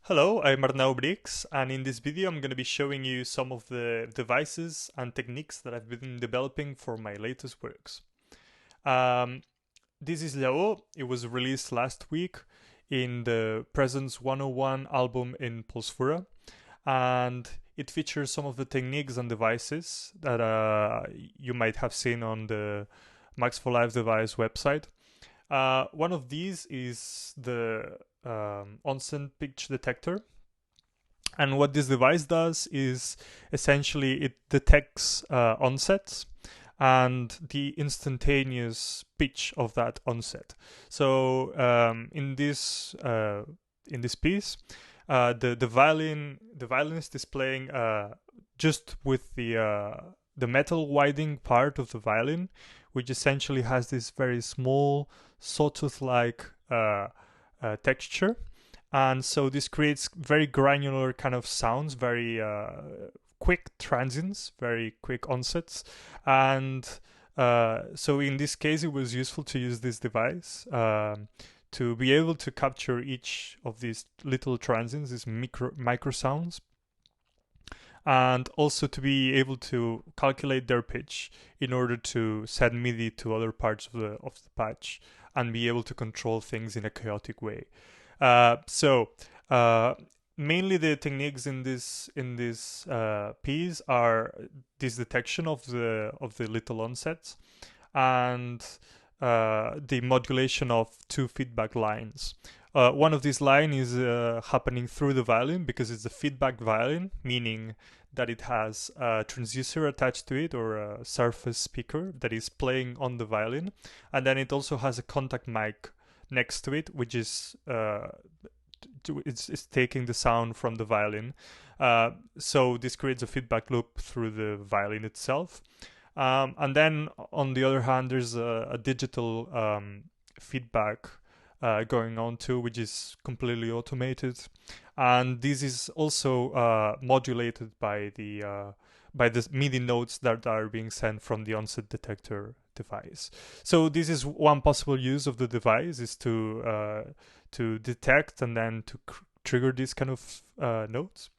Hello, I'm Arnau Brix, and in this video I'm going to be showing you some of the devices and techniques that I've been developing for my latest works. Um, this is Llaor. It was released last week in the Presence 101 album in Pulsfura, and it features some of the techniques and devices that you might have seen on the Max for Life device website. One of these is the OnsetPitch detector. And what this device does is essentially it detects onsets and the instantaneous pitch of that onset. So in this piece, the violinist is playing just with the metal winding part of the violin, which essentially has this very small sawtooth-like texture, and so this creates very granular kind of sounds, very quick transients, very quick onsets, and so in this case, it was useful to use this device to be able to capture each of these little transients, these micro sounds, and also to be able to calculate their pitch in order to send MIDI to other parts of the patch and be able to control things in a chaotic way. So mainly the techniques in this piece are this detection of the little onsets and the modulation of two feedback lines. One of these lines is happening through the violin because it's a feedback violin, meaning that it has a transducer attached to it or a surface speaker that is playing on the violin, and then it also has a contact mic next to it, which is it's taking the sound from the violin. So this creates a feedback loop through the violin itself. And then on the other hand, there's a digital feedback going on too, which is completely automated, and this is also modulated by the MIDI notes that are being sent from the onset detector device. So this is one possible use of the device, is to detect and then to trigger these kind of notes.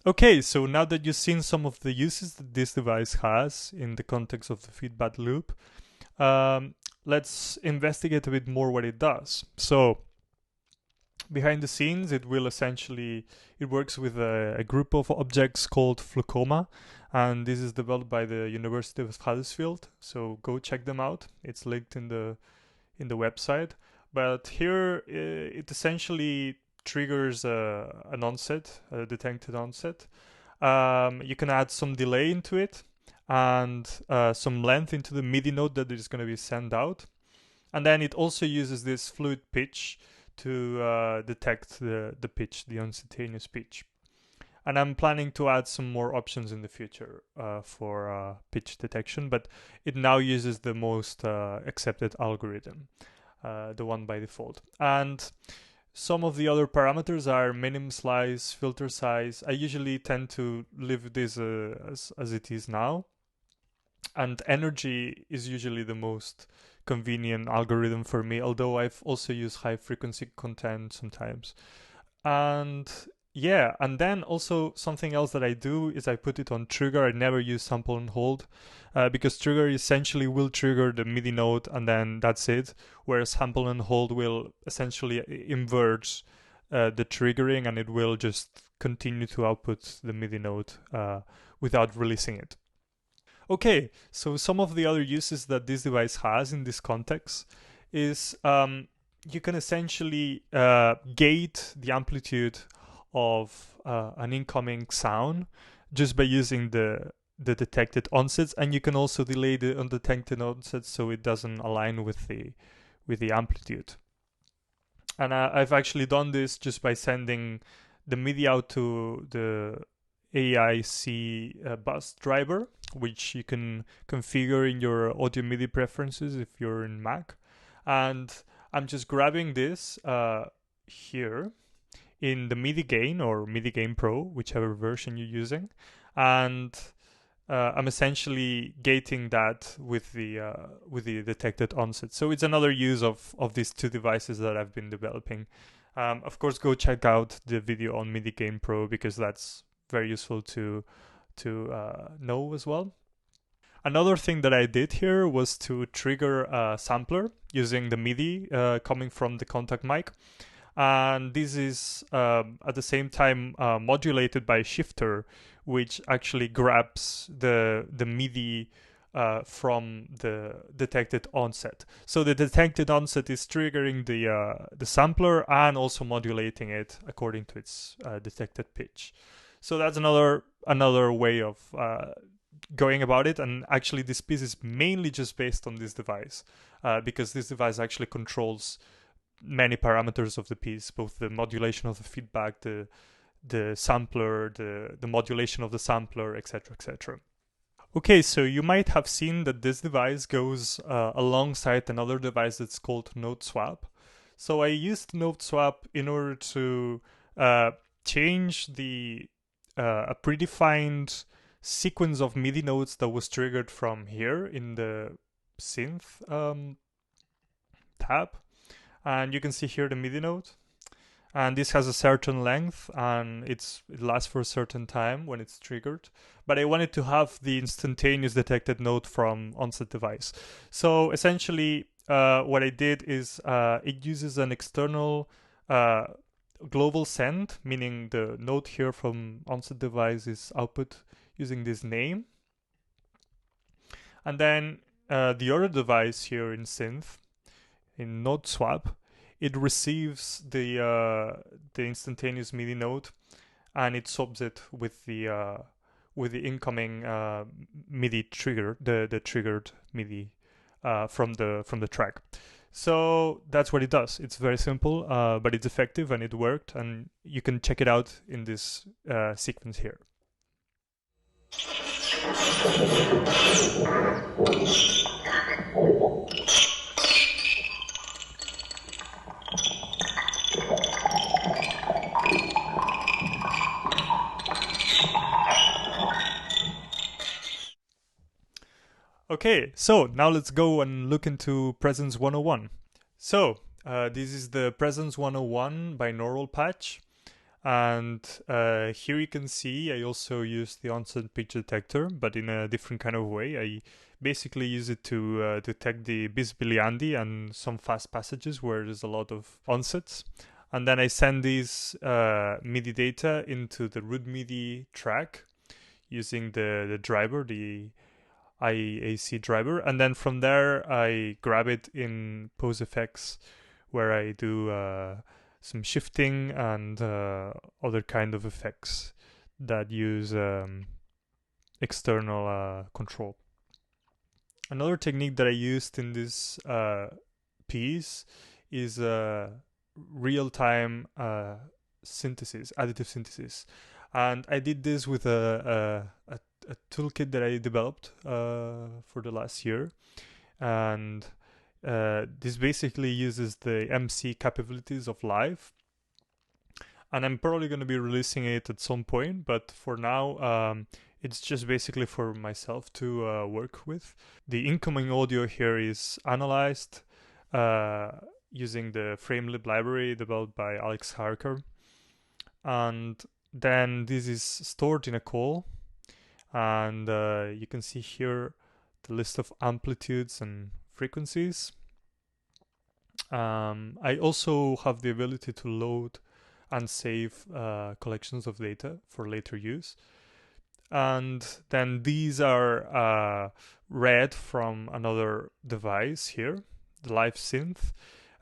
Okay, so now that you've seen some of the uses that this device has in the context of the feedback loop, let's investigate a bit more what it does. So behind the scenes, it works with a group of objects called Flucoma, and this is developed by the University of Huddersfield. So go check them out. It's linked in the website. But here, it essentially triggers an onset, a detected onset. You can add some delay into it and some length into the MIDI note that is going to be sent out. And then it also uses this fluid pitch to detect the pitch, the instantaneous pitch. And I'm planning to add some more options in the future for pitch detection, but it now uses the most accepted algorithm, the one by default. And some of the other parameters are minimum slice, filter size. I usually tend to leave this as it is now. And energy is usually the most convenient algorithm for me, although I've also used high frequency content sometimes. And yeah, and then also something else that I do is I put it on trigger. I never use sample and hold because trigger essentially will trigger the MIDI note and then that's it, whereas sample and hold will essentially invert the triggering and it will just continue to output the MIDI note without releasing it. Okay, so some of the other uses that this device has in this context is you can essentially gate the amplitude of an incoming sound just by using the detected onsets, and you can also delay the undetected onsets so it doesn't align with the amplitude. And I've actually done this just by sending the MIDI out to the AIC bus driver, which you can configure in your audio MIDI preferences if you're in Mac. And I'm just grabbing this here in the MIDI gain or MIDI gain Pro, whichever version you're using, and I'm essentially gating that with the detected onset. So it's another use of these two devices that I've been developing. Of course, go check out the video on MIDI gain Pro because that's very useful to know as well. Another thing that I did here was to trigger a sampler using the MIDI coming from the contact mic, and this is at the same time modulated by a shifter, which actually grabs the MIDI from the detected onset. So the detected onset is triggering the sampler and also modulating it according to its detected pitch. So that's another way of going about it. And actually, this piece is mainly just based on this device because this device actually controls many parameters of the piece, both the modulation of the feedback, the sampler, the modulation of the sampler, etc., etc. Okay, so you might have seen that this device goes alongside another device that's called Note Swap. So I used Note Swap in order to change a predefined sequence of MIDI notes that was triggered from here in the synth tab. And you can see here the MIDI note, and this has a certain length and it lasts for a certain time when it's triggered, but I wanted to have the instantaneous detected note from onset device. So essentially what I did is it uses an external global send, meaning the note here from onset device is output using this name, and then the other device here in synth in node swap, it receives the instantaneous MIDI note and it swaps it with the incoming MIDI trigger, the triggered MIDI from the track. So that's what it does. It's very simple, but it's effective and it worked. And you can check it out in this sequence here. Okay, so now let's go and look into Presence 101. So this is the Presence 101 binaural patch. And here you can see I also use the OnsetPitch detector, but in a different kind of way. I basically use it to detect the bisbiliandi and some fast passages where there's a lot of onsets. And then I send these MIDI data into the root MIDI track using the driver, the IAC driver. And then from there, I grab it in Pose Effects where I do some shifting and other kind of effects that use external control. Another technique that I used in this piece is real-time synthesis, additive synthesis, and I did this with a toolkit that I developed for the last year, and this basically uses the MC capabilities of Live, and I'm probably going to be releasing it at some point, but for now it's just basically for myself to work with. The incoming audio here is analyzed using the FrameLib library developed by Alex Harker, and then this is stored in a call, and you can see here the list of amplitudes and frequencies. I also have the ability to load and save collections of data for later use. And then these are read from another device here, the Live Synth.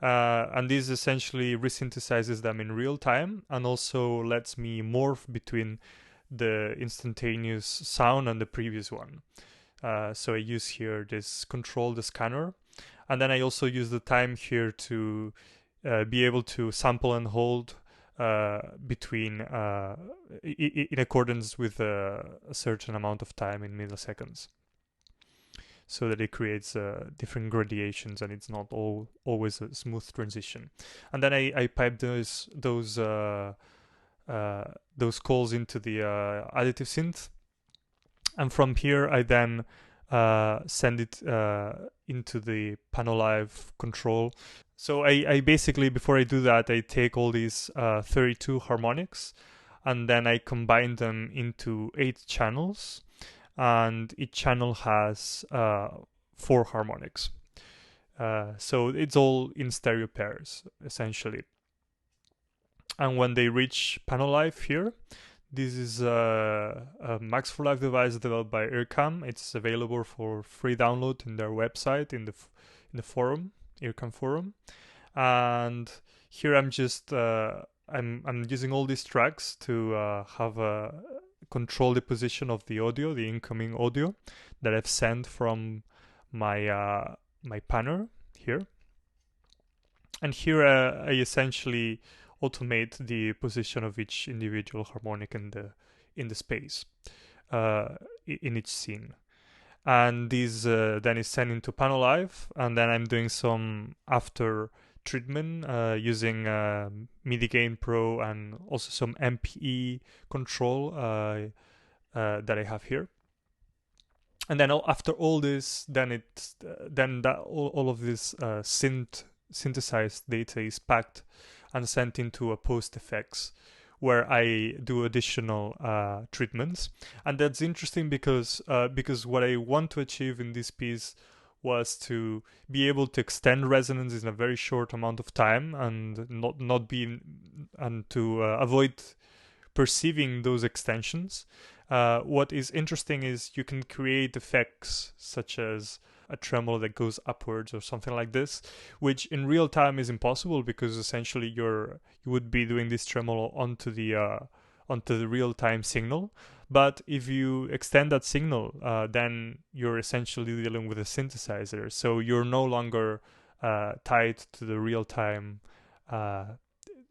And this essentially resynthesizes them in real time and also lets me morph between the instantaneous sound and the previous one. So I use here this control the scanner, and then I also use the time here to be able to sample and hold between in accordance with a certain amount of time in milliseconds. so that it creates different gradations and it's not always a smooth transition. And then I pipe those calls into the additive synth, and from here I then send it into the panel live control. So I basically, before I do that, I take all these 32 harmonics and then I combine them into 8 channels, and each channel has 4 harmonics. So it's all in stereo pairs essentially. And when they reach panel live here, this is a Max for Live device developed by Earcam. It's available for free download in their website, in the forum, Earcam forum. And here I'm just I'm using all these tracks to control the position of the audio, the incoming audio that I've sent from my my panner here. And here I essentially automate the position of each individual harmonic in the space in each scene. And this then is sent into panel live, and then I'm doing some after treatment using MIDI Gain Pro and also some MPE control that I have here. And then after all this, then all of this synthesized data is packed and sent into a post effects, where I do additional treatments. And that's interesting because what I want to achieve in this piece was to be able to extend resonance in a very short amount of time and not be and to avoid perceiving those extensions. What is interesting is you can create effects such as a tremolo that goes upwards or something like this, which in real time is impossible because essentially you would be doing this tremolo onto the real time signal. But if you extend that signal, then you're essentially dealing with a synthesizer, so you're no longer tied to the real time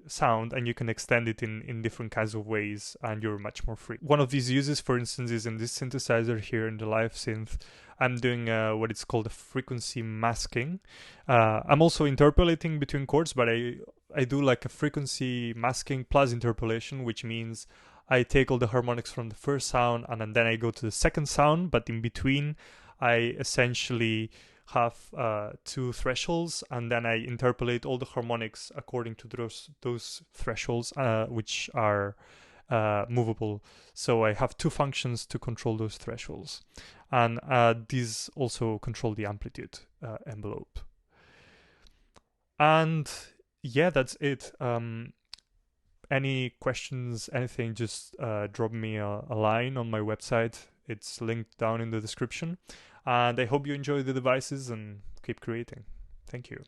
sound, and you can extend it in different kinds of ways, and you're much more free. One of these uses, for instance, is in this synthesizer here in the live synth. I'm doing what it's called a frequency masking. I'm also interpolating between chords, but I do like a frequency masking plus interpolation, which means I take all the harmonics from the first sound and then I go to the second sound, but in between I essentially have 2 thresholds, and then I interpolate all the harmonics according to those thresholds, which are movable. So I have 2 functions to control those thresholds, and these also control the amplitude envelope. And yeah, that's it. Any questions, anything, just drop me a line on my website. It's linked down in the description. And I hope you enjoy the devices and keep creating. Thank you.